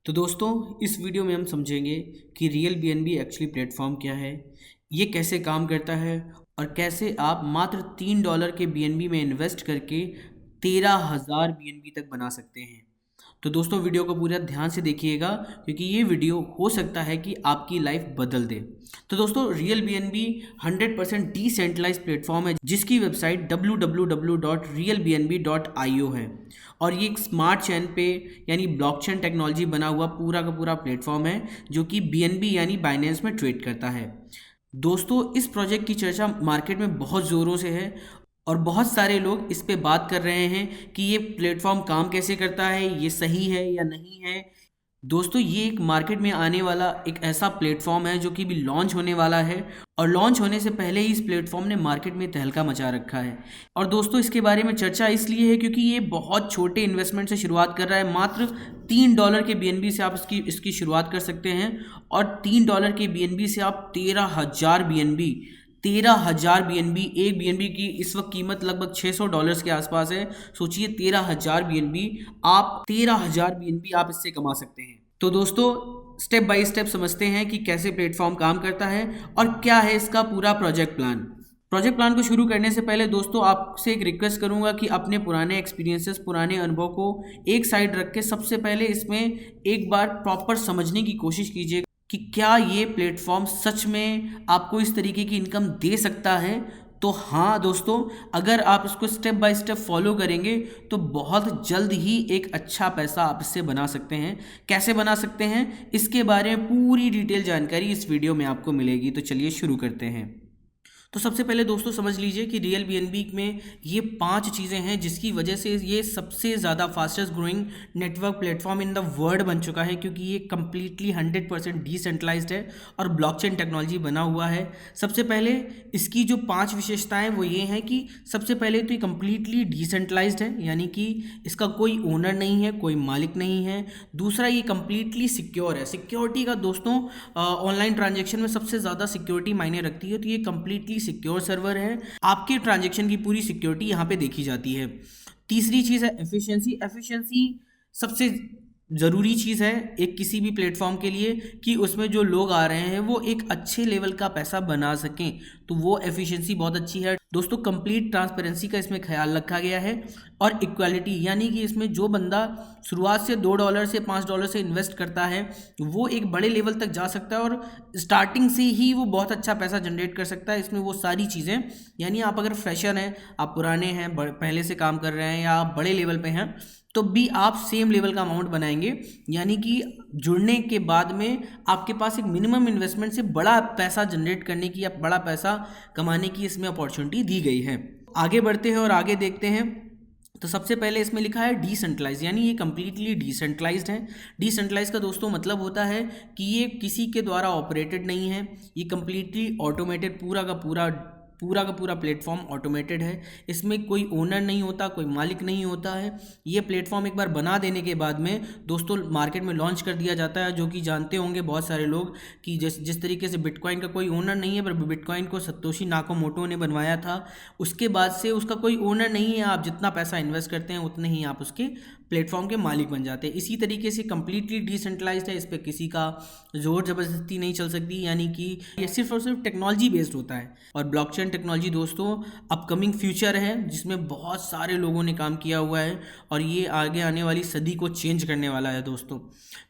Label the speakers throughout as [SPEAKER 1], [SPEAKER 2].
[SPEAKER 1] तो दोस्तों इस वीडियो में हम समझेंगे कि रियल बीएनबी एक्चुअली प्लेटफॉर्म क्या है, ये कैसे काम करता है और कैसे आप मात्र $3 के बीएनबी में इन्वेस्ट करके 13,000 बीएनबी तक बना सकते हैं। तो दोस्तों वीडियो को पूरा ध्यान से देखिएगा क्योंकि ये वीडियो हो सकता है कि आपकी लाइफ बदल दे। तो दोस्तों रियल बीएनबी 100% डिसेंट्रलाइज्ड प्लेटफॉर्म है जिसकी वेबसाइट www.realbnb.io है और ये एक स्मार्ट चेन पे यानी ब्लॉकचेन टेक्नोलॉजी बना हुआ पूरा का पूरा प्लेटफॉर्म है जो कि बीएनबी यानी बाइनेंस में ट्रेड करता है। दोस्तों इस प्रोजेक्ट की चर्चा मार्केट में बहुत ज़ोरों से है और बहुत सारे लोग इस पे बात कर रहे हैं कि ये प्लेटफॉर्म काम कैसे करता है, ये सही है या नहीं है। दोस्तों ये एक मार्केट में आने वाला एक ऐसा प्लेटफॉर्म है जो कि भी लॉन्च होने वाला है और लॉन्च होने से पहले ही इस प्लेटफॉर्म ने मार्केट में तहलका मचा रखा है। और दोस्तों इसके बारे में चर्चा इसलिए है क्योंकि ये बहुत छोटे इन्वेस्टमेंट से शुरुआत कर रहा है। मात्र $3 के बीएनबी से आप इसकी शुरुआत कर सकते हैं और $3 के बीएनबी से आप 13,000 बीएनबी एक बीएनबी की इस वक्त कीमत लगभग $600 के आसपास है। सोचिए 13,000 बीएनबी आप इससे कमा सकते हैं। तो दोस्तों स्टेप बाय स्टेप समझते हैं कि कैसे प्लेटफॉर्म काम करता है और क्या है इसका पूरा प्रोजेक्ट प्लान को शुरू करने से पहले दोस्तों आपसे एक रिक्वेस्ट करूंगा कि अपने पुराने एक्सपीरियंसेस, पुराने अनुभव को एक साइड रख के सबसे पहले इसमें एक बार प्रॉपर समझने की कोशिश कीजिए कि क्या ये प्लेटफॉर्म सच में आपको इस तरीके की इनकम दे सकता है। तो हाँ दोस्तों, अगर आप इसको स्टेप बाय स्टेप फॉलो करेंगे तो बहुत जल्द ही एक अच्छा पैसा आप इससे बना सकते हैं। कैसे बना सकते हैं इसके बारे में पूरी डिटेल जानकारी इस वीडियो में आपको मिलेगी। तो चलिए शुरू करते हैं। तो सबसे पहले दोस्तों समझ लीजिए कि रियल बीएनबी में ये 5 चीज़ें हैं जिसकी वजह से ये सबसे ज़्यादा fastest growing network platform in the world बन चुका है, क्योंकि ये कम्प्लीटली 100% डिसेंट्रलाइज्ड है और ब्लॉकचेन टेक्नोलॉजी बना हुआ है। सबसे पहले इसकी जो 5 विशेषताएं वो ये हैं कि सबसे पहले तो ये कम्प्लीटली डिसेंट्रलाइज्ड है, यानी कि इसका कोई ओनर नहीं है, कोई मालिक नहीं है। दूसरा, ये कम्प्लीटली सिक्योर है। सिक्योरिटी का दोस्तों ऑनलाइन ट्रांजेक्शन में सबसे ज़्यादा सिक्योरिटी मायने रखती है, तो ये कम्प्लीटली सिक्योर सर्वर है। आपके ट्रांजैक्शन की पूरी सिक्योरिटी यहाँ पे देखी जाती है। तीसरी चीज़ है एफिशिएंसी सबसे ज़रूरी चीज़ है एक किसी भी प्लेटफॉर्म के लिए कि उसमें जो लोग आ रहे हैं वो एक अच्छे लेवल का पैसा बना सकें, तो वो एफिशिएंसी बहुत अच्छी है। दोस्तों कंप्लीट ट्रांसपेरेंसी का इसमें ख्याल रखा गया है और इक्वालिटी, यानी कि इसमें जो बंदा शुरुआत से $2 से $5 से इन्वेस्ट करता है वो एक बड़े लेवल तक जा सकता है और स्टार्टिंग से ही वो बहुत अच्छा पैसा जनरेट कर सकता है। इसमें वो सारी चीज़ें, यानी आप अगर फ्रेशर हैं, आप पुराने हैं, पहले से काम कर रहे हैं या आप बड़े लेवल पे हैं, तो भी आप सेम लेवल का अमाउंट बनाएंगे। यानी कि जुड़ने के बाद में आपके पास एक मिनिमम इन्वेस्टमेंट से बड़ा पैसा जनरेट करने की या बड़ा पैसा कमाने की इसमें अपॉर्चुनिटी दी गई है। आगे बढ़ते हैं और आगे देखते हैं। तो सबसे पहले इसमें लिखा है डिसेंट्रलाइज, यानी ये कम्प्लीटली डिसेंट्रलाइज्ड है। डिसेंट्रलाइज का दोस्तों मतलब होता है कि ये किसी के द्वारा ऑपरेटेड नहीं है, ये कम्प्लीटली ऑटोमेटेड, पूरा का पूरा प्लेटफॉर्म ऑटोमेटेड है। इसमें कोई ओनर नहीं होता, कोई मालिक नहीं होता है। ये प्लेटफॉर्म एक बार बना देने के बाद में दोस्तों मार्केट में लॉन्च कर दिया जाता है, जो कि जानते होंगे बहुत सारे लोग कि जिस तरीके से बिटकॉइन का कोई ओनर नहीं है, पर बिटकॉइन को सतोशी नाकामोटो ने बनवाया था, उसके बाद से उसका कोई ओनर नहीं है। आप जितना पैसा इन्वेस्ट करते हैं उतने ही आप उसके प्लेटफॉर्म के मालिक बन जाते हैं। इसी तरीके से कम्प्लीटली डिसेंट्रलाइज्ड है, इस पर किसी का जोर ज़बरदस्ती नहीं चल सकती, यानी कि ये सिर्फ और सिर्फ टेक्नोलॉजी बेस्ड होता है। और ब्लॉकचेन टेक्नोलॉजी दोस्तों अपकमिंग फ्यूचर है जिसमें बहुत सारे लोगों ने काम किया हुआ है और ये आगे आने वाली सदी को चेंज करने वाला है दोस्तों।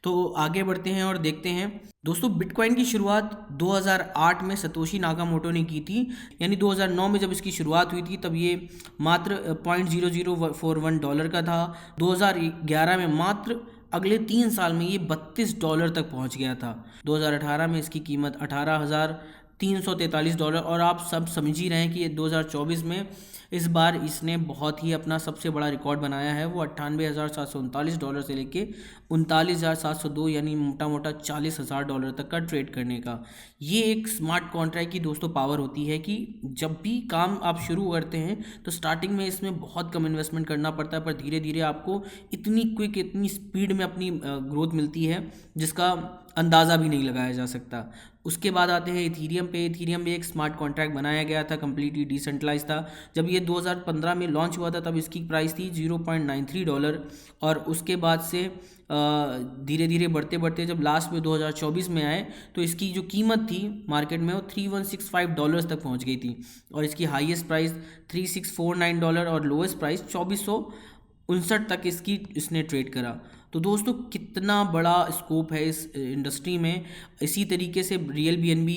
[SPEAKER 1] तो आगे बढ़ते हैं और देखते हैं। दोस्तों बिटकॉइन की शुरुआत 2008 में सतोशी नाकामोटो ने की थी, यानी 2009 में जब इसकी शुरुआत हुई थी तब ये मात्र $0.0041 का था। 2011 में मात्र अगले 3 साल में ये $32 तक पहुंच गया था। 2018 में इसकी कीमत $18,343, और आप सब समझ ही रहे हैं कि 2024 में इस बार इसने बहुत ही अपना सबसे बड़ा रिकॉर्ड बनाया है। वो $98,739 से लेके $39,702, यानी मोटा मोटा $40,000 तक का ट्रेड करने का। ये एक स्मार्ट कॉन्ट्रैक्ट की दोस्तों पावर होती है कि जब भी काम आप शुरू करते हैं तो स्टार्टिंग में इसमें बहुत कम इन्वेस्टमेंट करना पड़ता है, पर धीरे धीरे आपको इतनी क्विक, इतनी स्पीड में अपनी ग्रोथ मिलती है जिसका अंदाज़ा भी नहीं लगाया जा सकता। उसके बाद आते हैं इथीरियम पे। इथीरियम भी एक स्मार्ट कॉन्ट्रैक्ट बनाया गया था, कम्प्लीटली डिसेंट्रलाइज था। जब ये 2015 में लॉन्च हुआ था तब इसकी प्राइस थी $0.93, और उसके बाद से धीरे धीरे बढ़ते बढ़ते जब लास्ट में 2024 में आए तो इसकी जो कीमत थी मार्केट में वो $3165 तक पहुंच गई थी, और इसकी हाईएस्ट प्राइस $3649 और लोएस्ट प्राइस 2459 तक इसने ट्रेड करा। तो दोस्तों कितना बड़ा स्कोप है इस इंडस्ट्री में। इसी तरीके से रियल BNB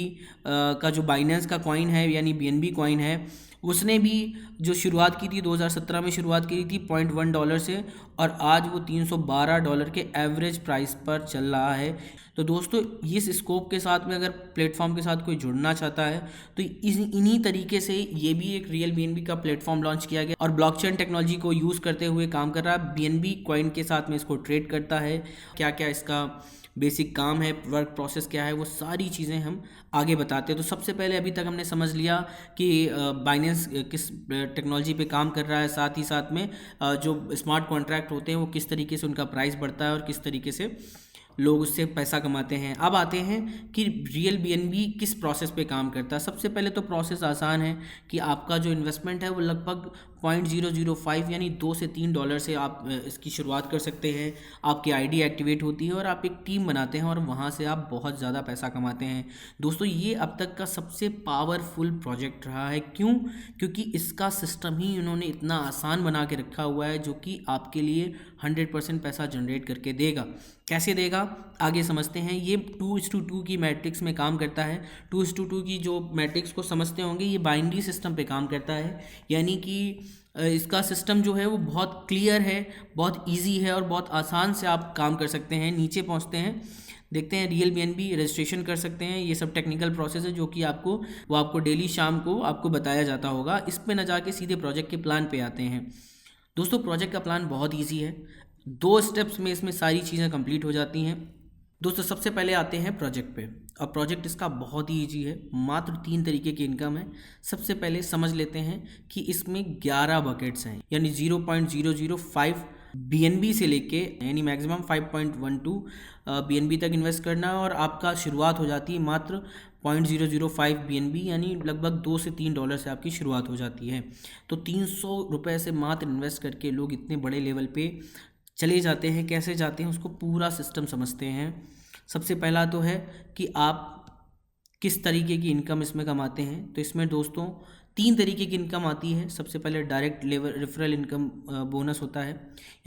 [SPEAKER 1] का जो बाइनेंस का कॉइन है यानी BNB कॉइन है, उसने भी जो शुरुआत की थी 2017 में शुरुआत की थी $0.1 से, और आज वो $312 के एवरेज प्राइस पर चल रहा है। तो दोस्तों इस स्कोप के साथ में अगर प्लेटफॉर्म के साथ कोई जुड़ना चाहता है तो इन्हीं तरीके से ये भी एक रियल BNB का प्लेटफॉर्म लॉन्च किया गया और ब्लॉकचेन टेक्नोलॉजी को यूज़ करते हुए काम कर रहा है। BNB कॉइन के साथ में इसको ट्रेड करता है, क्या क्या इसका बेसिक काम है, वर्क प्रोसेस क्या है, वो सारी चीज़ें हम आगे बताते हैं। तो सबसे पहले अभी तक हमने समझ लिया कि बाइनेंस किस टेक्नोलॉजी पे काम कर रहा है, साथ ही साथ में जो स्मार्ट कॉन्ट्रैक्ट होते हैं वो किस तरीके से उनका प्राइस बढ़ता है और किस तरीके से लोग उससे पैसा कमाते हैं। अब आते हैं कि रियल BNB किस प्रोसेस पे काम करता है। सबसे पहले तो प्रोसेस आसान है कि आपका जो इन्वेस्टमेंट है वो लगभग 0.005 यानी $2 से $3 से आप इसकी शुरुआत कर सकते हैं। आपकी ID एक्टिवेट होती है और आप एक टीम बनाते हैं और वहाँ से आप बहुत ज़्यादा पैसा कमाते हैं। दोस्तों ये अब तक का सबसे पावरफुल प्रोजेक्ट रहा है। क्यों? क्योंकि इसका सिस्टम ही उन्होंने इतना आसान बना के रखा हुआ है जो कि आपके लिए 100% पैसा जनरेट करके देगा। कैसे देगा आगे समझते हैं। ये 2:2 की मैट्रिक्स में काम करता है। 2:2 की जो मैट्रिक्स को समझते होंगे, ये बाइनरी सिस्टम पे काम करता है, यानी कि इसका सिस्टम जो है वो बहुत क्लियर है, बहुत इजी है और बहुत आसान से आप काम कर सकते हैं। नीचे पहुंचते हैं, देखते हैं रियल BNB रजिस्ट्रेशन कर सकते हैं। ये सब टेक्निकल प्रोसेस है जो कि आपको डेली शाम को आपको बताया जाता होगा। इस पे न जाके सीधे प्रोजेक्ट के प्लान पे आते हैं। दोस्तों प्रोजेक्ट का प्लान बहुत ईजी है, 2 स्टेप्स में इसमें सारी चीज़ें कंप्लीट हो जाती हैं। दोस्तों सबसे पहले आते हैं प्रोजेक्ट पे। अब प्रोजेक्ट इसका बहुत ही ईजी है, मात्र 3 तरीके की इनकम है। सबसे पहले समझ लेते हैं कि इसमें 11 बकेट्स हैं, यानी 0.005 BNB से लेके यानी मैक्सिमम 5.12 BNB तक इन्वेस्ट करना है, और आपका शुरुआत हो जाती है मात्र 0.005 BNB यानी लगभग $2 से $3 से आपकी शुरुआत हो जाती है। तो $300 से मात्र इन्वेस्ट करके लोग इतने बड़े लेवल पे चले जाते हैं। कैसे जाते हैं उसको पूरा सिस्टम समझते हैं। सबसे पहला तो है कि आप किस तरीके की इनकम इसमें कमाते हैं। तो इसमें दोस्तों 3 तरीके की इनकम आती है। सबसे पहले direct level referral income bonus होता है,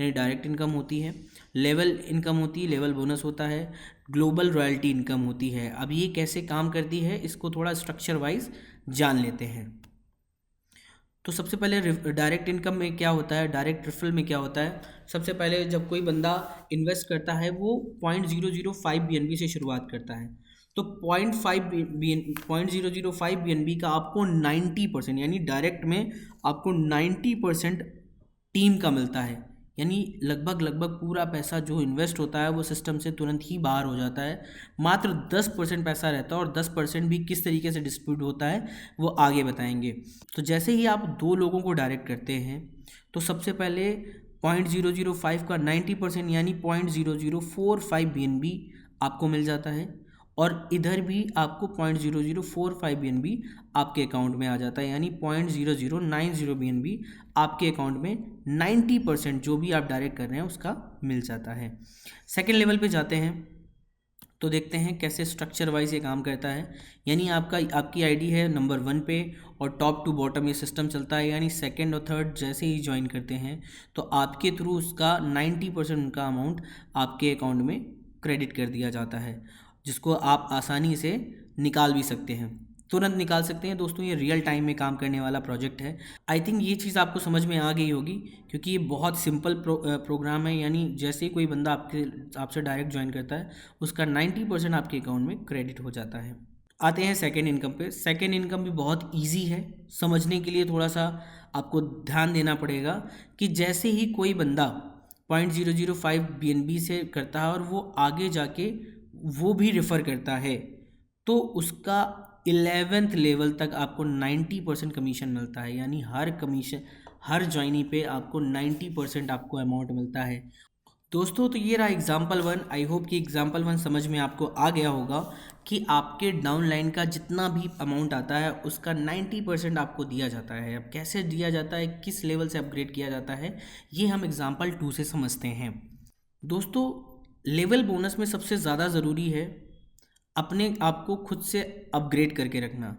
[SPEAKER 1] यानी डायरेक्ट इनकम होती है। लेवल इनकम होती है, लेवल बोनस होता है। ग्लोबल रॉयल्टी इनकम होती है। अब ये कैसे काम करती है इसको थोड़ा स्ट्रक्चर वाइज जान लेते हैं। तो सबसे पहले डायरेक्ट इनकम में क्या होता है, डायरेक्ट रेफरल में क्या होता है। सबसे पहले जब कोई बंदा इन्वेस्ट करता है वो 0.005 BNB से शुरुआत करता है। तो 0.005 BNB का आपको 90% यानी डायरेक्ट में आपको 90% टीम का मिलता है, यानी लगभग पूरा पैसा जो इन्वेस्ट होता है वो सिस्टम से तुरंत ही बाहर हो जाता है। मात्र 10% पैसा रहता है, और 10% भी किस तरीके से डिस्ट्रीब्यूट होता है वो आगे बताएंगे। तो जैसे ही आप 2 लोगों को डायरेक्ट करते हैं तो सबसे पहले 0.005 का 90% यानी 0.0045 BNB आपको मिल जाता है, और इधर भी आपको 0.0045 BNB आपके अकाउंट में आ जाता है, यानी 0.0090 BNB आपके अकाउंट में 90% जो भी आप डायरेक्ट कर रहे हैं उसका मिल जाता है। सेकेंड लेवल पे जाते हैं तो देखते हैं कैसे स्ट्रक्चर वाइज ये काम करता है। यानी आपकी ID है नंबर 1 पे, और टॉप टू बॉटम ये सिस्टम चलता है, यानी सेकंड और थर्ड जैसे ही ज्वाइन करते हैं तो आपके थ्रू उसका 90% उनका अमाउंट आपके अकाउंट में क्रेडिट कर दिया जाता है, जिसको आप आसानी से निकाल भी सकते हैं, तुरंत निकाल सकते हैं। दोस्तों ये रियल टाइम में काम करने वाला प्रोजेक्ट है। आई थिंक ये चीज़ आपको समझ में आ गई होगी, क्योंकि ये बहुत सिंपल प्रोग्राम है। यानी जैसे ही कोई बंदा आपसे डायरेक्ट ज्वाइन करता है उसका 90% आपके अकाउंट में क्रेडिट हो जाता है। आते हैं सेकेंड इनकम पे। सेकेंड इनकम भी बहुत ईजी है, समझने के लिए थोड़ा सा आपको ध्यान देना पड़ेगा कि जैसे ही कोई बंदा 0.005 BNB से करता है और वो आगे जाके वो भी रेफ़र करता है तो उसका 11th लेवल तक आपको 90% कमीशन मिलता है, यानी हर ज्वाइनी पे आपको 90% आपको अमाउंट मिलता है। दोस्तों तो ये रहा एग्जाम्पल वन। आई होप कि एग्जाम्पल वन समझ में आपको आ गया होगा कि आपके डाउनलाइन का जितना भी अमाउंट आता है उसका 90% आपको दिया जाता है। अब कैसे दिया जाता है, किस लेवल से अपग्रेड किया जाता है, ये हम एग्जाम्पल टू से समझते हैं। दोस्तों लेवल बोनस में सबसे ज़्यादा ज़रूरी है अपने आप को खुद से अपग्रेड करके रखना।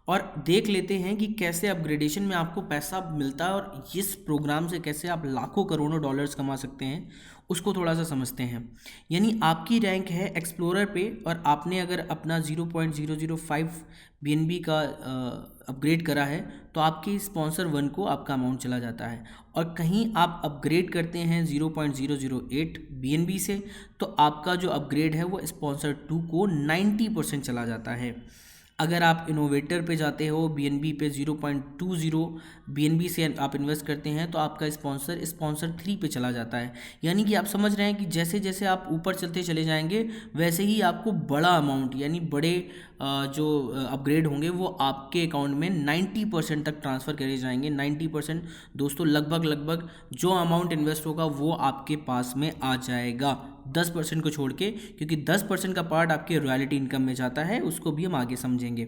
[SPEAKER 1] और देख लेते हैं कि कैसे अपग्रेडेशन में आपको पैसा मिलता है और इस प्रोग्राम से कैसे आप लाखों करोड़ों डॉलर्स कमा सकते हैं, उसको थोड़ा सा समझते हैं। यानी आपकी रैंक है एक्सप्लोरर पे और आपने अगर अपना 0.005 बीएनबी का अपग्रेड करा है तो आपके स्पॉन्सर वन को आपका अमाउंट चला जाता है। और कहीं आप अपग्रेड करते हैं 0.008 बीएनबी से तो आपका जो अपग्रेड है वो स्पॉन्सर टू को 90% चला जाता है। अगर आप इनोवेटर पे जाते हो बीएनबी पे 0.20 बीएनबी से आप इन्वेस्ट करते हैं तो आपका स्पॉन्सर थ्री पे चला जाता है। यानी कि आप समझ रहे हैं कि जैसे जैसे आप ऊपर चलते चले जाएंगे वैसे ही आपको बड़ा अमाउंट यानी बड़े जो अपग्रेड होंगे वो आपके अकाउंट में 90% तक ट्रांसफ़र करे जाएंगे। 90% दोस्तों लगभग जो अमाउंट इन्वेस्ट होगा वो आपके पास में आ जाएगा, 10% को छोड़ के, क्योंकि 10% का पार्ट आपके रॉयल्टी इनकम में जाता है, उसको भी हम आगे समझेंगे।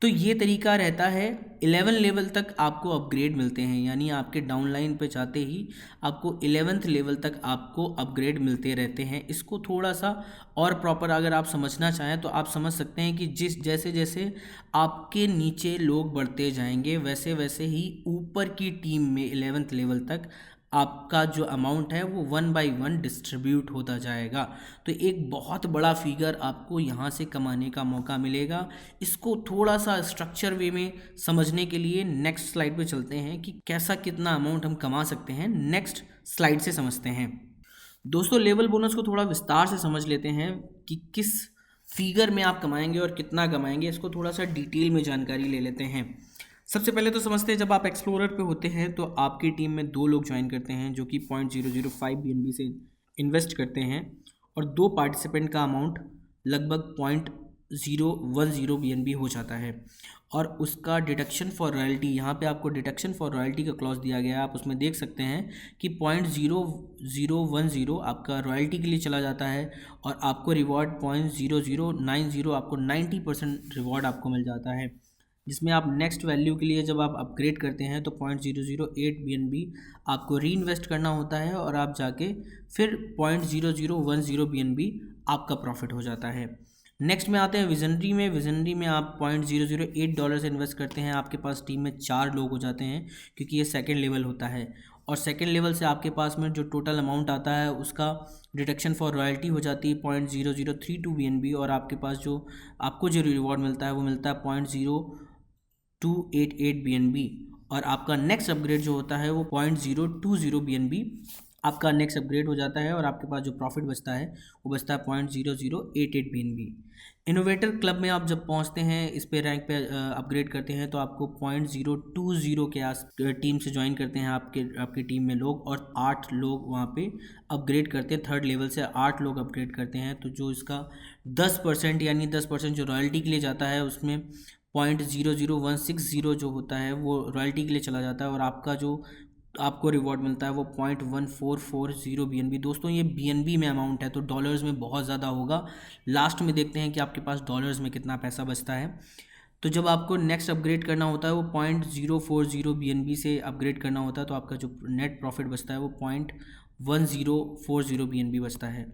[SPEAKER 1] तो ये तरीका रहता है। 11 लेवल तक आपको अपग्रेड मिलते हैं, यानी आपके डाउनलाइन पे जाते ही आपको 11th लेवल तक आपको अपग्रेड मिलते रहते हैं। इसको थोड़ा सा और प्रॉपर अगर आप समझना चाहें तो आप समझ सकते हैं कि जैसे जैसे आपके नीचे लोग बढ़ते जाएंगे वैसे वैसे ही ऊपर की टीम में 11th लेवल तक आपका जो अमाउंट है वो 1 बाय 1 डिस्ट्रीब्यूट होता जाएगा। तो एक बहुत बड़ा फिगर आपको यहाँ से कमाने का मौका मिलेगा। इसको थोड़ा सा स्ट्रक्चर वे में समझने के लिए नेक्स्ट स्लाइड पे चलते हैं कि कैसा कितना अमाउंट हम कमा सकते हैं। नेक्स्ट स्लाइड से समझते हैं। दोस्तों लेवल बोनस को थोड़ा विस्तार से समझ लेते हैं कि किस फिगर में आप कमाएंगे और कितना कमाएंगे, इसको थोड़ा सा डिटेल में जानकारी ले लेते हैं। सबसे पहले तो समझते हैं जब आप एक्सप्लोरर पे होते हैं तो आपकी टीम में 2 लोग ज्वाइन करते हैं जो कि 0.005 बीएनबी से इन्वेस्ट करते हैं और 2 पार्टिसिपेंट का अमाउंट लगभग 0.010 बीएनबी हो जाता है। और उसका डिडक्शन फॉर रॉयल्टी, यहाँ पे आपको डिडक्शन फॉर रॉयल्टी का क्लॉज दिया गया है, आप उसमें देख सकते हैं कि 0.0010 आपका रॉयल्टी के लिए चला जाता है और आपको रिवॉर्ड 0.0090 आपको 90% रिवॉर्ड आपको मिल जाता है, जिसमें आप नेक्स्ट वैल्यू के लिए जब आप अपग्रेड करते हैं तो 0.008 बीएनबी आपको री इन्वेस्ट करना होता है और आप जाके फिर 0.0010 बीएनबी आपका प्रॉफिट हो जाता है। नेक्स्ट में आते हैं विजनरी में। विजनरी में आप $0.008 इन्वेस्ट करते हैं, आपके पास टीम में 4 लोग हो जाते हैं क्योंकि ये सेकेंड लेवल होता है। और सेकेंड लेवल से आपके पास में जो टोटल अमाउंट आता है उसका डिडक्शन फॉर रॉयल्टी हो जाती है 0.0032 बीएनबी और आपके पास जो आपको जो रिवॉर्ड मिलता है वो मिलता है 0.0288 बीएनबी। और आपका नेक्स्ट अपग्रेड जो होता है वो 0.020 बीएनबी आपका नेक्स्ट अपग्रेड हो जाता है और आपके पास जो प्रॉफिट बचता है वो बचता है 0.0088 बीएनबी। इनोवेटर क्लब में आप जब पहुंचते हैं, इस पे रैंक पे अपग्रेड करते हैं तो आपको 0.020 के आस टीम से ज्वाइन करते हैं आपकी टीम में लोग और 8 लोग वहाँ पे अपग्रेड करते हैं। थर्ड लेवल से 8 लोग अपग्रेड करते हैं। तो जो इसका 10% यानी 10% जो रॉयल्टी के लिए जाता है उसमें 0.00160 जो होता है वो रॉयल्टी के लिए चला जाता है और आपका जो आपको रिवॉर्ड मिलता है वो 0.1440 बीएनबी। दोस्तों ये बीएनबी में अमाउंट है तो डॉलर्स में बहुत ज़्यादा होगा। लास्ट में देखते हैं कि आपके पास डॉलर्स में कितना पैसा बचता है। तो जब आपको नेक्स्ट अपग्रेड करना होता है वो 0.040 बीएनबी से अपग्रेड करना होता है तो आपका जो नेट प्रॉफिट बचता है वो 0.1040 बीएनबी बचता है।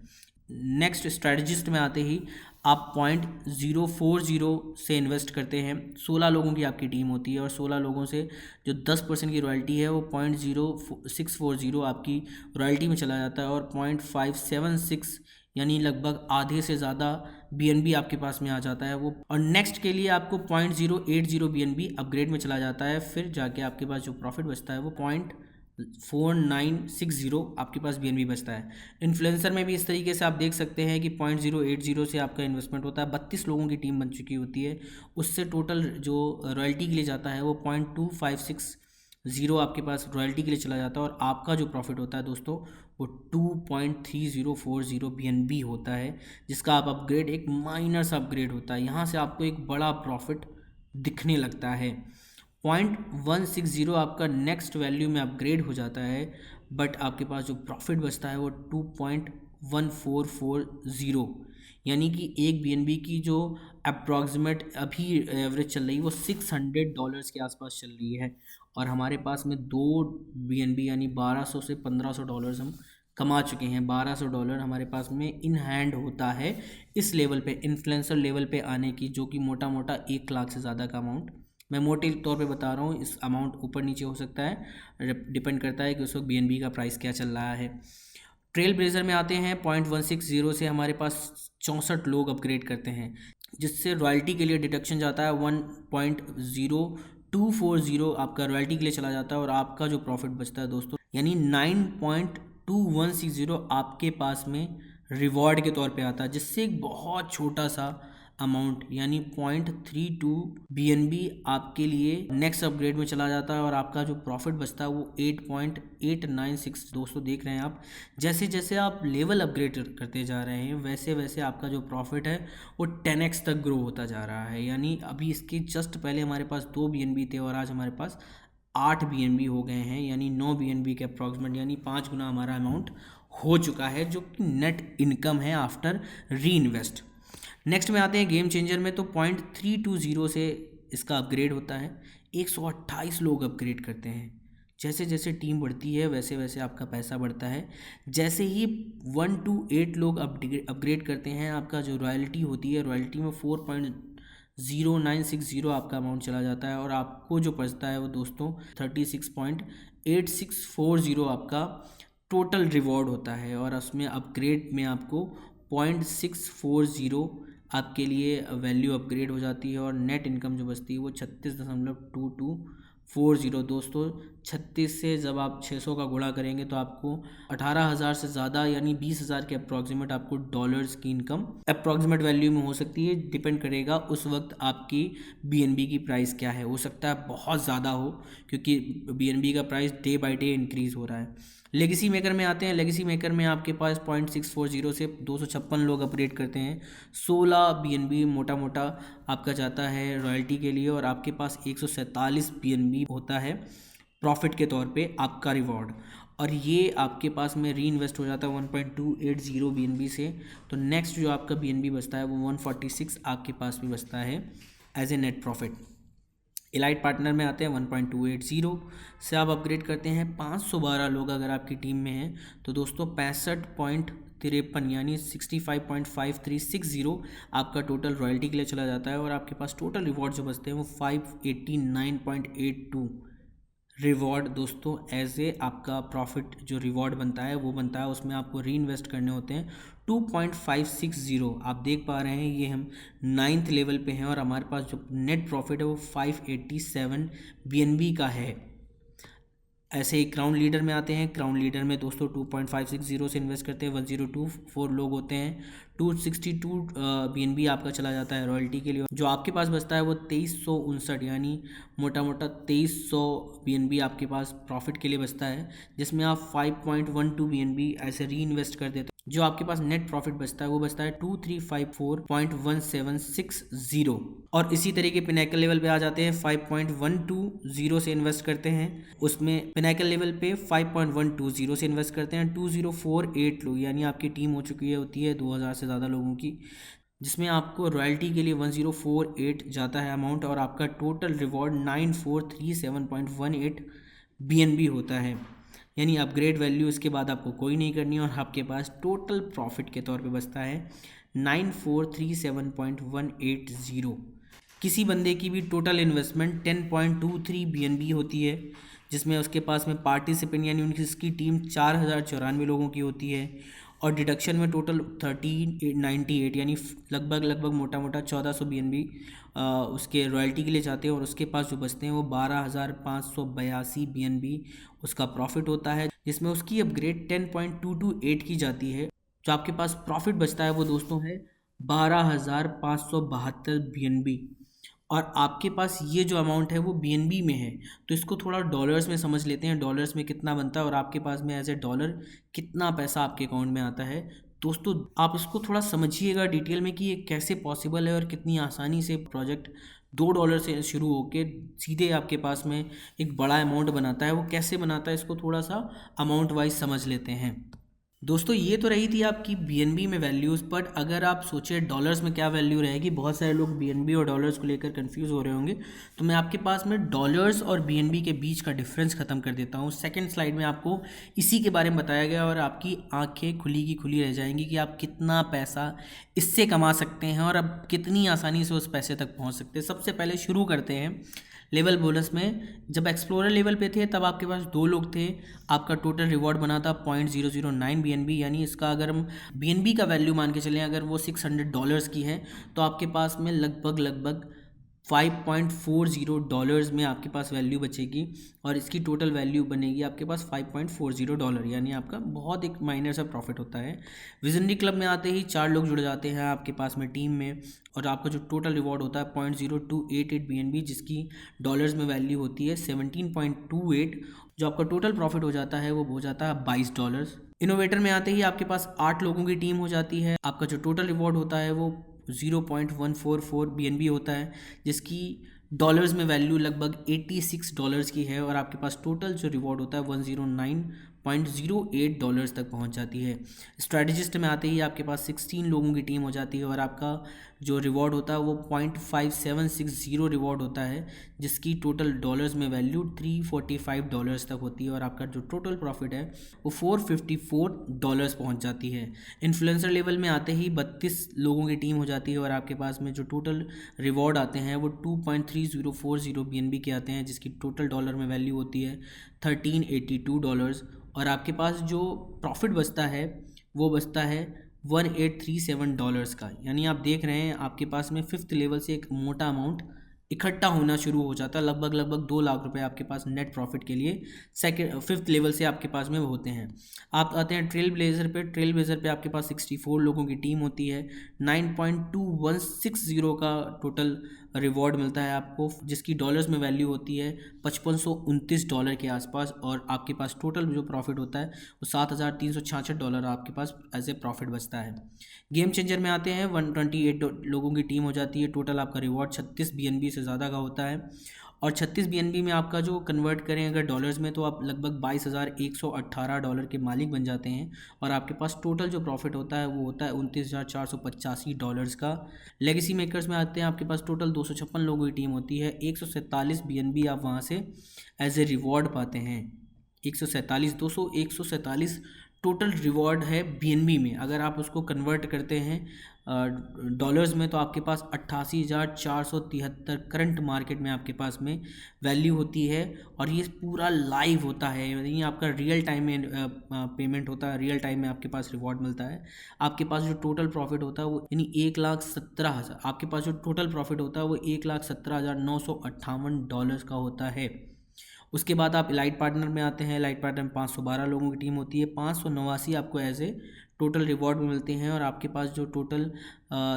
[SPEAKER 1] नेक्स्ट स्ट्रैटेजिस्ट में आते ही आप 0.040 से इन्वेस्ट करते हैं। 16 लोगों की आपकी टीम होती है और 16 लोगों से जो 10% की रॉयल्टी है वो 0.0640 आपकी रॉयल्टी में चला जाता है और 0.576 यानी लगभग आधे से ज़्यादा बीएनबी आपके पास में आ जाता है वो। और नेक्स्ट के लिए आपको 0.080 बीएनबी अपग्रेड में चला जाता है। फिर जाके आपके पास जो प्रॉफिट बचता है वो 0.4960 आपके पास बीएनबी बचता है। इन्फ्लुएंसर में भी इस तरीके से आप देख सकते हैं कि 0.080 से आपका इन्वेस्टमेंट होता है। 32 लोगों की टीम बन चुकी होती है, उससे टोटल जो रॉयल्टी के लिए जाता है वो 0.2560 आपके पास रॉयल्टी के लिए चला जाता है और आपका जो प्रॉफिट होता है दोस्तों वो 2.3040 बीएनबी होता है, जिसका आप अपग्रेड एक माइनर सा अपग्रेड होता है। यहाँ से आपको एक बड़ा प्रॉफिट दिखने लगता है। 0.160 आपका नेक्स्ट वैल्यू में अपग्रेड हो जाता है बट आपके पास जो प्रॉफिट बचता है वो 2.1440, यानी कि एक BNB की जो अप्रॉक्सीमेट अभी एवरेज चल रही है वो $600 के आसपास चल रही है, और हमारे पास में 2 BNB यानी 1200 से $1500 हम कमा चुके हैं। $1200 हमारे पास में इन हैंड होता है इस लेवल पे, इन्फ्लुएंसर लेवल पे आने की, जो कि मोटा मोटा 1 लाख से ज़्यादा का अमाउंट, मैं मोटे तौर पे बता रहा हूँ, इस अमाउंट ऊपर नीचे हो सकता है, डिपेंड करता है कि उस वक्त BNB का प्राइस क्या चल रहा है। ट्रेल ब्लेजर में आते हैं, 0.160 से हमारे पास 64 लोग अपग्रेड करते हैं, जिससे रॉयल्टी के लिए डिडक्शन जाता है 1.0240 आपका रॉयल्टी के लिए चला जाता है, और आपका जो प्रॉफिट बचता है दोस्तों यानी 9.2160 आपके पास में रिवॉर्ड के तौर पे आता है, जिससे एक बहुत छोटा सा अमाउंट यानी 0.32 BNB आपके लिए नेक्स्ट अपग्रेड में चला जाता है, और आपका जो प्रॉफिट बचता है वो 8.896। दोस्तों देख रहे हैं आप, जैसे जैसे आप लेवल अपग्रेड करते जा रहे हैं वैसे वैसे आपका जो प्रॉफिट है वो 10x तक ग्रो होता जा रहा है। यानी अभी इसके जस्ट पहले हमारे पास 2 BNB थे और आज हमारे पास 8 BNB हो गए हैं, यानी 9 BNB के अप्रॉक्सीमेट, यानी 5 गुना हमारा अमाउंट हो चुका है, जो कि नेट इनकम है आफ्टर री इन्वेस्ट। नेक्स्ट में आते हैं गेम चेंजर में, तो 0.320 से इसका अपग्रेड होता है, 128 लोग अपग्रेड करते हैं। जैसे जैसे टीम बढ़ती है वैसे वैसे आपका पैसा बढ़ता है। जैसे ही 1 to 8 लोग अपग्रेड करते हैं, आपका जो रॉयल्टी होती है, रॉयल्टी में 4.0960 आपका अमाउंट चला जाता है, और आपको जो बचता है वो दोस्तों 36.8640 आपका टोटल रिवॉर्ड होता है, और उसमें अपग्रेड में आपको 0.640 आपके लिए वैल्यू अपग्रेड हो जाती है, और नेट इनकम जो बचती है वो 36.2240। दोस्तों 36 से जब आप 600 का गुणा करेंगे तो आपको 18,000 से ज़्यादा यानी 20,000 के अप्रॉक्सीमेट आपको डॉलर्स की इनकम अप्रॉक्सीमेट वैल्यू में हो सकती है। डिपेंड करेगा उस वक्त आपकी BNB की प्राइस क्या है, हो सकता है बहुत ज़्यादा हो, क्योंकि BNB का price day by day increase हो रहा है। लेगेसी मेकर में आते हैं, लेगेसी मेकर में आपके पास 0.640 से 256 लोग अपग्रेड करते हैं, 16 BNB मोटा मोटा आपका जाता है रॉयल्टी के लिए, और आपके पास 147 BNB होता है प्रॉफिट के तौर पे आपका रिवॉर्ड, और ये आपके पास में री इन्वेस्ट हो जाता है 1.280 BNB से। तो नेक्स्ट जो आपका BNB बचता है वो 146 आपके पास भी बचता है as a net profit. Elite partner में आते हैं, 1.280 से आप अपग्रेड करते हैं। 512 लोग अगर आपकी टीम में हैं तो दोस्तों 65.53 यानी 65.5360 आपका टोटल रॉयल्टी के लिए चला जाता है, और आपके पास टोटल रिवॉर्ड जो बचते हैं वो 589.82 रिवॉर्ड दोस्तों एज ए आपका प्रॉफिट जो रिवॉर्ड बनता है वो बनता है। उसमें आपको री इन्वेस्ट करने होते हैं 2.560। आप देख पा रहे हैं ये हम 9th लेवल पे हैं, और हमारे पास जो नेट प्रॉफिट है वो 587 BNB का है। ऐसे ही क्राउन लीडर में आते हैं, क्राउन लीडर में दोस्तों 2.560 से इन्वेस्ट करते हैं, 1024 लोग होते हैं, 262 BNB आपका चला जाता है रॉयल्टी के लिए। जो आपके पास बचता है वो 2359 यानी मोटा मोटा 2300 BNB आपके पास प्रॉफिट के लिए बचता है, जिसमें आप 5.12 BNB ऐसे री इन्वेस्ट कर देते हैं। जो आपके पास नेट प्रॉफिट बचता है वो बचता है 2354.1760। और इसी तरीके पिनैकल लेवल पे आ जाते हैं, 5.120 से इन्वेस्ट करते हैं, उसमें पिनैकल लेवल पे 5.120 से इन्वेस्ट करते हैं। 2048 लोग यानी आपकी टीम हो चुकी है होती है 2000 से ज़्यादा लोगों की, जिसमें आपको रॉयल्टी के लिए 1048 जाता है अमाउंट, और आपका टोटल रिवॉर्ड 9437.18 BNB होता है। यानी अपग्रेड वैल्यू इसके बाद आपको कोई नहीं करनी, और आपके पास टोटल प्रॉफिट के तौर पे बचता है 9437.180। किसी बंदे की भी टोटल इन्वेस्टमेंट 10.23 BNB होती है, जिसमें उसके पास में पार्टिसिपेंट यानी उसकी टीम 4094 लोगों की होती है, और डिडक्शन में टोटल 1398 यानी लगभग मोटा मोटा 1400 BNB उसके रॉयल्टी के लिए जाते हैं, और उसके पास जो बचते हैं वो 12582 BNB उसका प्रॉफिट होता है, जिसमें उसकी अपग्रेड 10.228 की जाती है। जो आपके पास प्रॉफिट बचता है वो दोस्तों है 12572 BNB, और आपके पास ये जो अमाउंट है वो BNB में है। तो इसको थोड़ा डॉलर्स में समझ लेते हैं, डॉलर्स में कितना बनता है और आपके पास में एज ए डॉलर कितना पैसा आपके अकाउंट में आता है। दोस्तों आप इसको थोड़ा समझिएगा डिटेल में कि ये कैसे पॉसिबल है और कितनी आसानी से प्रोजेक्ट $2 से शुरू होके सीधे आपके पास में एक बड़ा अमाउंट बनाता है। वो कैसे बनाता है इसको थोड़ा सा अमाउंट वाइज समझ लेते हैं। दोस्तों ये तो रही थी आपकी बीएनबी में वैल्यूज़, बट अगर आप सोचे डॉलर्स में क्या वैल्यू रहेगी, बहुत सारे लोग बीएनबी और डॉलर्स को लेकर कंफ्यूज हो रहे होंगे, तो मैं आपके पास में डॉलर्स और बीएनबी के बीच का डिफरेंस ख़त्म कर देता हूँ। सेकंड स्लाइड में आपको इसी के बारे में बताया गया और आपकी आंखें खुली की खुली रह जाएंगी कि आप कितना पैसा इससे कमा सकते हैं और अब कितनी आसानी से उस पैसे तक पहुँच सकते हैं। सबसे पहले शुरू करते हैं लेवल बोनस में। जब एक्सप्लोरर लेवल पे थे तब आपके पास 2 लोग थे, आपका टोटल रिवॉर्ड बना था $0.009 बीएनबी, यानी इसका अगर हम बीएनबी का वैल्यू मान के चलें, अगर वो $600 की है तो आपके पास में लगभग $5.40 में आपके पास वैल्यू बचेगी और इसकी टोटल वैल्यू बनेगी आपके पास $5.40, यानी आपका बहुत एक माइनर सा प्रॉफिट होता है। विजनरी क्लब में आते ही 4 लोग जुड़ जाते हैं आपके पास में टीम में और आपका जो टोटल रिवॉर्ड होता है 0.0288 बीएनबी, जिसकी डॉलर्स में वैल्यू होती है 17.28। जो आपका टोटल प्रॉफिट हो जाता है वो हो जाता है $22। इनोवेटर में आते ही आपके पास 8 लोगों की टीम हो जाती है। आपका जो टोटल रिवॉर्ड होता है वो 0.144 बीएनबी होता है, जिसकी डॉलर्स में वैल्यू लगभग $86 की है और आपके पास टोटल जो रिवॉर्ड होता है 109.08 तक पहुंच जाती है। स्ट्रैटेजिस्ट में आते ही आपके पास 16 लोगों की टीम हो जाती है और आपका जो रिवॉर्ड होता है वो 0.5760 रिवॉर्ड होता है, जिसकी टोटल डॉलर्स में वैल्यू $345 तक होती है और आपका जो टोटल प्रॉफिट है वो $454 पहुंच जाती है। इन्फ्लुएंसर लेवल में आते ही 32 लोगों की टीम हो जाती है और आपके पास में जो टोटल रिवॉर्ड आते हैं वो 2.3040 बीएनबी के आते हैं, जिसकी टोटल डॉलर में वैल्यू होती है $1382 और आपके पास जो प्रॉफिट बचता है वो बचता है $1837 का। यानी आप देख रहे हैं आपके पास में 5th लेवल से एक मोटा अमाउंट इकट्ठा होना शुरू हो जाता है। लगभग 2 लाख रुपए आपके पास नेट प्रॉफिट के लिए 5th लेवल से आपके पास में होते हैं। आप आते हैं ट्रेल ब्लेजर पे। ट्रेल ब्लेजर पे आपके पास 64 लोगों की टीम होती है। 9.2160 का टोटल रिवॉर्ड मिलता है आपको, जिसकी डॉलर्स में वैल्यू होती है $5529 के आसपास और आपके पास टोटल जो प्रॉफिट होता है वो $7366 आपके पास एज ए प्रॉफिट बचता है। गेम चेंजर में आते हैं 128 लोगों की टीम हो जाती है। टोटल आपका रिवॉर्ड 36 बीएनबी से ज़्यादा का होता है और 36 बीएनबी में आपका जो कन्वर्ट करें अगर डॉलर्स में तो आप लगभग $22,118 के मालिक बन जाते हैं और आपके पास टोटल जो प्रॉफिट होता है वो होता है $29,485 का। लेगेसी मेकर्स में आते हैं आपके पास टोटल 256 लोगों की टीम होती है। 147 बीएनबी आप वहाँ से एज ए रिवॉर्ड पाते हैं। 147 टोटल रिवॉर्ड है बीएनबी में। अगर आप उसको कन्वर्ट करते हैं डॉलर्स में तो आपके पास 88,473 करंट मार्केट में आपके पास में वैल्यू होती है और ये पूरा लाइव होता है, यानी आपका रियल टाइम में पेमेंट होता है, रियल टाइम में आपके पास रिवॉर्ड मिलता है। आपके पास जो टोटल प्रॉफिट होता है वो यानी 1,17,000 आपके पास जो टोटल प्रॉफिट होता है वो $1,17,958 का होता है। उसके बाद आप इलाइट पार्टनर में आते हैं। इलाइट पार्टनर में 512 लोगों की टीम होती है। 589 आपको एज ए टोटल रिवॉर्ड में मिलते हैं और आपके पास जो टोटल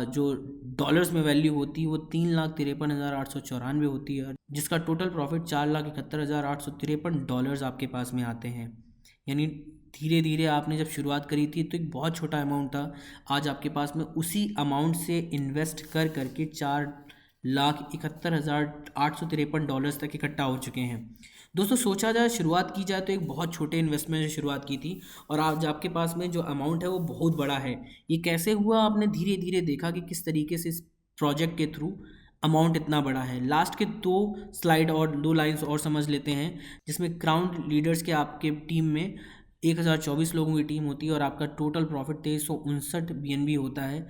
[SPEAKER 1] जो डॉलर्स में वैल्यू होती है वो $3,53,894 होती है, जिसका टोटल प्रॉफिट $4,71,853 आपके पास में आते हैं। यानी धीरे धीरे आपने जब शुरुआत करी थी तो एक बहुत छोटा अमाउंट था, आज आपके पास में उसी अमाउंट से इन्वेस्ट कर करके $4,71,853 तक इकट्ठा हो चुके हैं। दोस्तों सोचा जाए, शुरुआत की जाए तो एक बहुत छोटे इन्वेस्टमेंट से शुरुआत की थी और आज आपके पास में जो अमाउंट है वो बहुत बड़ा है। ये कैसे हुआ, आपने धीरे धीरे देखा कि किस तरीके से इस प्रोजेक्ट के थ्रू अमाउंट इतना बड़ा है। लास्ट के 2 स्लाइड और 2 लाइन्स और समझ लेते हैं, जिसमें क्राउन लीडर्स के आपके टीम में 1024 लोगों की टीम होती है और आपका टोटल प्रॉफिट 2359 बीएनबी होता है।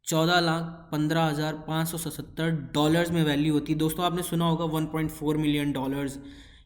[SPEAKER 1] $14,15,577 में वैल्यू होती है। दोस्तों आपने सुना होगा $1.4 मिलियन,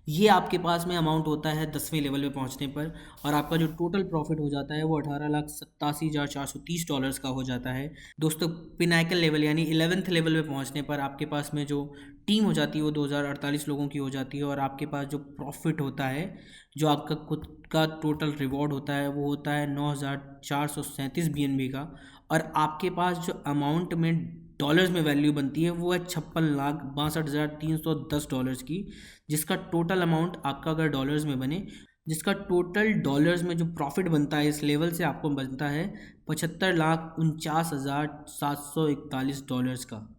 [SPEAKER 1] ये आपके पास में अमाउंट होता है 10वें लेवल पे पहुंचने पर और आपका जो टोटल प्रॉफिट हो जाता है वो $18,87,430 का हो जाता है। दोस्तों पिनाकल लेवल यानी 11th लेवल पे पहुंचने पर आपके पास में जो टीम हो जाती है वो 2048 लोगों की हो जाती है और आपके पास जो प्रॉफिट होता है, जो आपका खुद का टोटल रिवॉर्ड होता है वो होता है 9,437 बीएनबी का और आपके पास जो अमाउंट में डॉलर्स में वैल्यू बनती है वो है $56,62,310 की, जिसका टोटल अमाउंट आपका अगर डॉलर्स में बने, जिसका टोटल डॉलर्स में जो प्रॉफिट बनता है इस लेवल से आपको बनता है $75,49,741 का।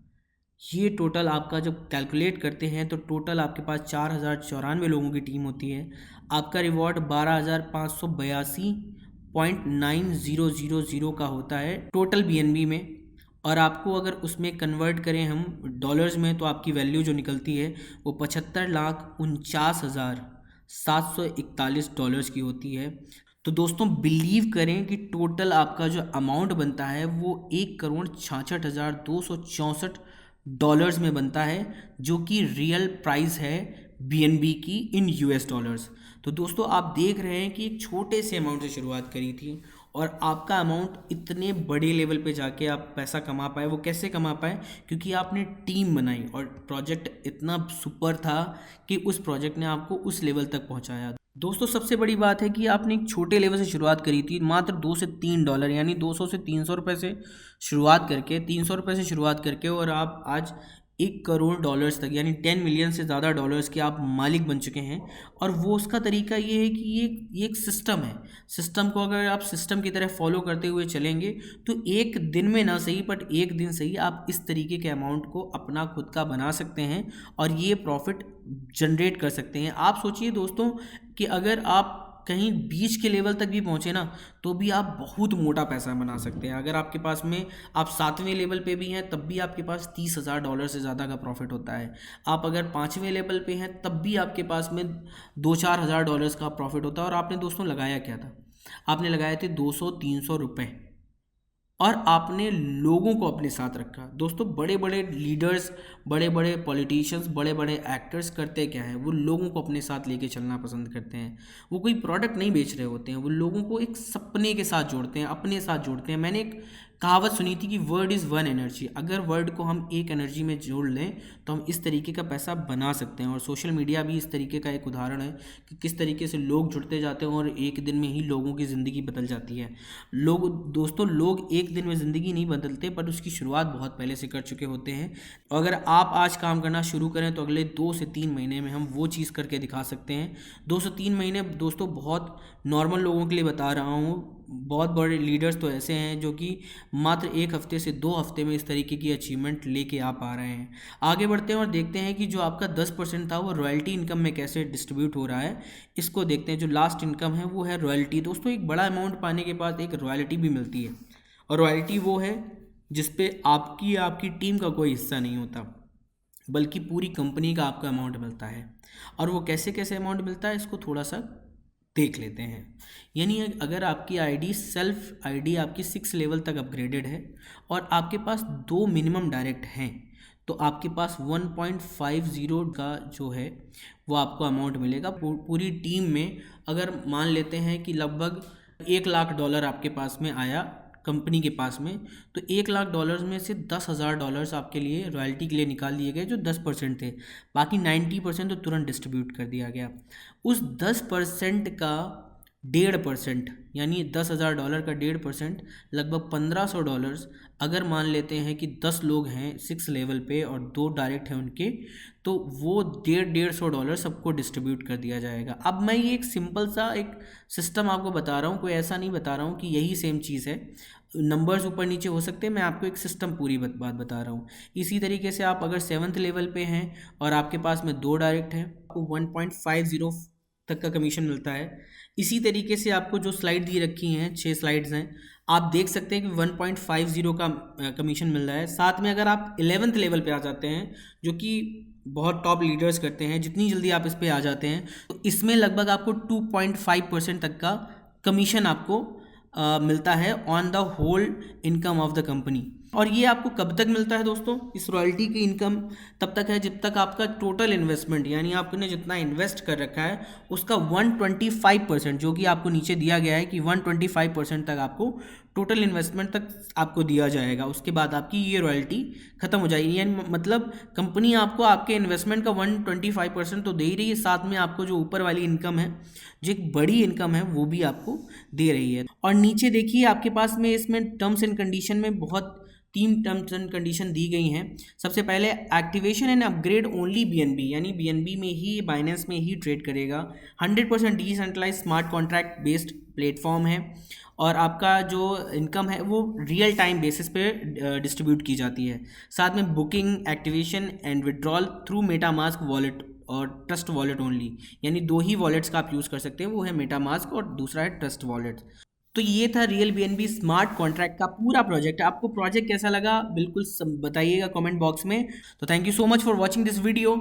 [SPEAKER 1] ये टोटल आपका जब कैलकुलेट करते हैं तो टोटल आपके पास 4094 लोगों की टीम होती है। आपका रिवॉर्ड 12,582.9000 का होता है टोटल BNB में। और आपको अगर उसमें कन्वर्ट करें हम डॉलर्स में तो आपकी वैल्यू जो निकलती है वो 75,49,741 डॉलर्स की होती है। तो दोस्तों बिलीव करें कि टोटल आपका जो अमाउंट बनता है वो 1,66,264 डॉलर्स में बनता है, जो कि रियल प्राइस है BNB की इन US डॉलर्स। तो दोस्तों आप देख रहे हैं कि एक छोटे से अमाउंट से शुरुआत करी थी और आपका अमाउंट इतने बड़े लेवल पे जाके आप पैसा कमा पाए। वो कैसे कमा पाए? क्योंकि आपने टीम बनाई और प्रोजेक्ट इतना सुपर था कि उस प्रोजेक्ट ने आपको उस लेवल तक पहुंचाया। दोस्तों सबसे बड़ी बात है कि आपने एक छोटे लेवल से शुरुआत करी थी, मात्र 2 से 3 डॉलर यानी 200 से 300 रुपये से शुरुआत करके, 300 रुपये से शुरुआत करके, और आप आज 1 करोड़ डॉलर्स तक यानी 10 मिलियन से ज़्यादा डॉलर्स के आप मालिक बन चुके हैं। और वो उसका तरीका ये है कि ये एक सिस्टम है। सिस्टम को अगर आप सिस्टम की तरह फॉलो करते हुए चलेंगे तो एक दिन में ना सही बट एक दिन सही आप इस तरीके के अमाउंट को अपना खुद का बना सकते हैं और ये प्रॉफिट जनरेट कर सकते हैं। आप सोचिए दोस्तों कि अगर आप कहीं बीच के लेवल तक भी पहुंचे ना तो भी आप बहुत मोटा पैसा बना सकते हैं। अगर आपके पास में आप 7वें लेवल पे भी हैं तब भी आपके पास 30,000 डॉलर से ज़्यादा का प्रॉफिट होता है। आप अगर 5वें लेवल पे हैं तब भी आपके पास में 2-4 हज़ार डॉलर्स का प्रॉफिट होता है। और आपने दोस्तों लगाया क्या था? आपने लगाए थे 200-300 रुपये और आपने लोगों को अपने साथ रखा। दोस्तों बड़े बड़े लीडर्स, बड़े बड़े पॉलिटिशियंस, बड़े बड़े एक्टर्स करते क्या है? वो लोगों को अपने साथ लेके चलना पसंद करते हैं। वो कोई प्रोडक्ट नहीं बेच रहे होते हैं, वो लोगों को एक सपने के साथ जोड़ते हैं, अपने साथ जोड़ते हैं। मैंने एक कहावत सुनी थी कि वर्ड इज़ वन एनर्जी। अगर वर्ड को हम एक एनर्जी में जोड़ लें तो हम इस तरीके का पैसा बना सकते हैं। और सोशल मीडिया भी इस तरीके का एक उदाहरण है कि किस तरीके से लोग जुड़ते जाते हैं और एक दिन में ही लोगों की ज़िंदगी बदल जाती है। लोग एक दिन में ज़िंदगी नहीं बदलते पर उसकी शुरुआत बहुत पहले से कर चुके होते हैं। अगर आप आज काम करना शुरू करें तो अगले 2 से 3 महीने में हम वो चीज़ करके दिखा सकते हैं। 2 से 3 महीने दोस्तों बहुत नॉर्मल लोगों के लिए बता रहा हूँ। बहुत बड़े लीडर्स तो ऐसे हैं जो कि मात्र 1 हफ्ते से 2 हफ्ते में इस तरीके की अचीवमेंट लेके आ पा रहे हैं। आगे बढ़ते हैं और देखते हैं कि जो आपका 10% था वो रॉयल्टी इनकम में कैसे डिस्ट्रीब्यूट हो रहा है। इसको देखते हैं। जो लास्ट इनकम है वो है रॉयल्टी। दोस्तों एक बड़ा अमाउंट पाने के बाद एक रॉयल्टी भी मिलती है और रॉयल्टी वो है जिसपे आपकी टीम का कोई हिस्सा नहीं होता बल्कि पूरी कंपनी का आपका अमाउंट मिलता है। और वो कैसे कैसे अमाउंट मिलता है इसको थोड़ा सा देख लेते हैं। यानी अगर आपकी सेल्फ आईडी आपकी 6 लेवल तक अपग्रेडेड है और आपके पास 2 मिनिमम डायरेक्ट हैं तो आपके पास 1.50 का जो है वो आपको अमाउंट मिलेगा। पूरी टीम में अगर मान लेते हैं कि लगभग 1 लाख डॉलर आपके पास में आया कंपनी के पास में, तो 1 लाख डॉलर्स में से 10,000 डॉलर्स आपके लिए रॉयल्टी के लिए निकाल दिए गए जो 10% थे। बाकी 90% तो तुरंत डिस्ट्रीब्यूट कर दिया गया। उस 10% का 1.5% यानी 10,000 डॉलर का 1.5% लगभग 1,500 डॉलर्स। अगर मान लेते हैं कि 10 लोग हैं 6 लेवल पे और 2 डायरेक्ट हैं उनके, तो वो 150 डॉलर सबको डिस्ट्रीब्यूट कर दिया जाएगा। अब मैं ये एक सिंपल सा एक सिस्टम आपको बता रहा हूँ, कोई ऐसा नहीं बता रहा हूँ कि यही सेम चीज़ है। नंबर्स ऊपर नीचे हो सकते हैं, मैं आपको एक सिस्टम पूरी बात बता रहा हूँ। इसी तरीके से आप अगर 7th लेवल पे हैं और आपके पास में 2 डायरेक्ट हैं, आपको 1.50 तक का कमीशन मिलता है। इसी तरीके से आपको जो स्लाइड दी रखी हैं 6 स्लाइड्स हैं, आप देख सकते हैं कि 1.50 का कमीशन मिल रहा है। साथ में अगर आप 11th लेवल पे आ जाते हैं जो कि बहुत टॉप लीडर्स करते हैं, जितनी जल्दी आप इस पे आ जाते हैं तो इसमें लगभग आपको 2.5% तक का कमीशन आपको मिलता है on the whole income of the company. और ये आपको कब तक मिलता है दोस्तों? इस रॉयल्टी की इनकम तब तक है जब तक आपका टोटल इन्वेस्टमेंट यानी आपने जितना इन्वेस्ट कर रखा है उसका 125%, जो कि आपको नीचे दिया गया है कि 125% तक आपको टोटल इन्वेस्टमेंट तक आपको दिया जाएगा। उसके बाद आपकी ये रॉयल्टी खत्म हो जाएगी। यानी मतलब कंपनी आपको आपके इन्वेस्टमेंट का 125% तो दे ही रही है, साथ में आपको जो ऊपर वाली इनकम है, जो एक बड़ी इनकम है, वो भी आपको दे रही है। और नीचे देखिए आपके पास में इसमें टर्म्स एंड कंडीशन में बहुत तीन टर्म्स एंड कंडीशन दी गई हैं। सबसे पहले activation and upgrade only BNB, यानी बीएनबी में ही, बाइनेंस में ही ट्रेड करेगा। 100% decentralise smart contract based platform है और आपका जो इनकम है वो रियल टाइम बेसिस पे डिस्ट्रीब्यूट की जाती है। साथ में booking, activation and withdrawal through MetaMask wallet और ट्रस्ट वॉलेट ओनली, यानी दो ही वॉलेट्स का आप यूज़ कर सकते हैं, वो है मेटामास्क और दूसरा है ट्रस्ट वॉलेट। तो ये था रियल बीएनबी स्मार्ट कॉन्ट्रैक्ट का पूरा प्रोजेक्ट। आपको प्रोजेक्ट कैसा लगा बिल्कुल बताइएगा कमेंट बॉक्स में। तो thank you so much for watching this video.